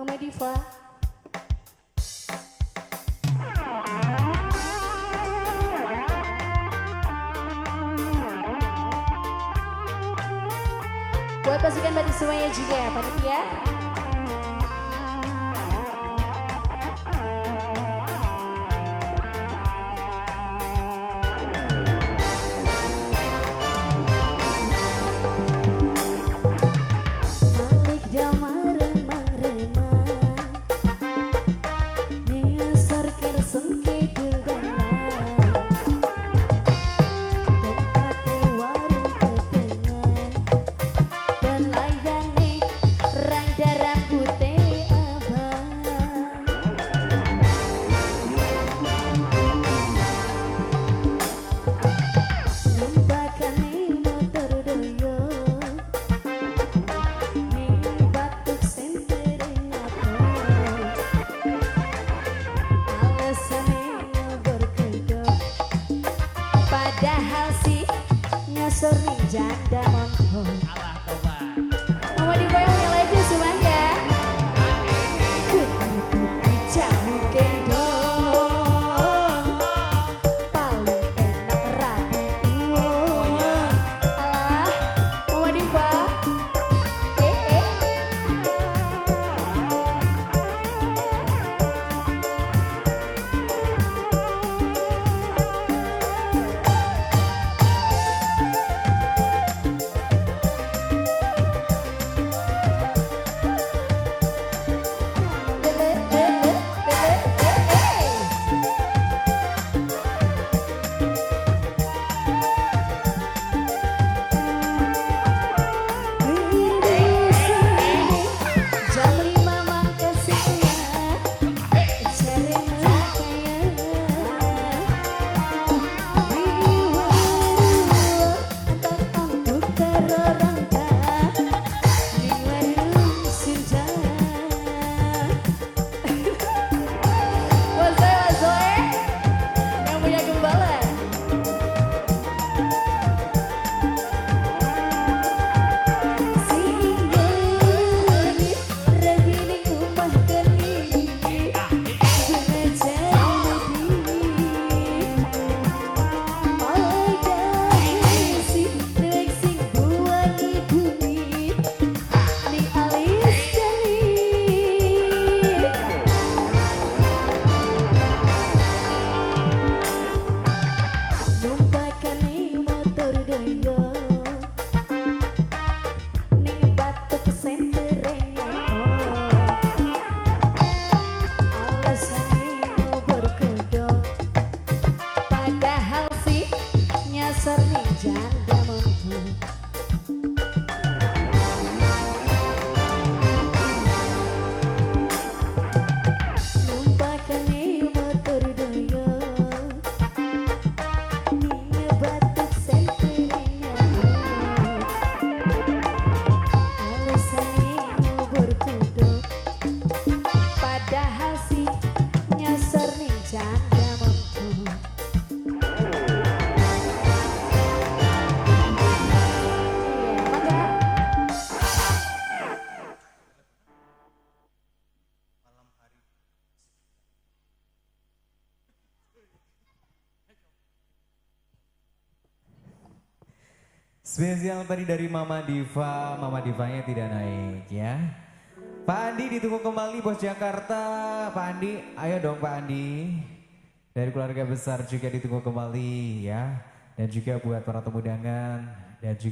Mama Diva. Buat pasukan batik semuanya juga ya panitia. Padahal sih ngesering janda montong. Allah toba. Mama Diva yang punya lagu semuanya. Jamu gendong paling enak radio. Alah, Mama Diva. Sering janda montong. Numpakan motor doyo ning batuk senternya. Alasane ngubur kudo padahal sih nyasar ning janda montong. Spesial tadi dari Mama Diva, Mama Divanya tidak naik ya. Pak Andi ditunggu kembali Bos Jakarta. Pak Andi, ayo dong Pak Andi. Dari keluarga besar juga ditunggu kembali ya. Dan juga buat para tamu undangan dan juga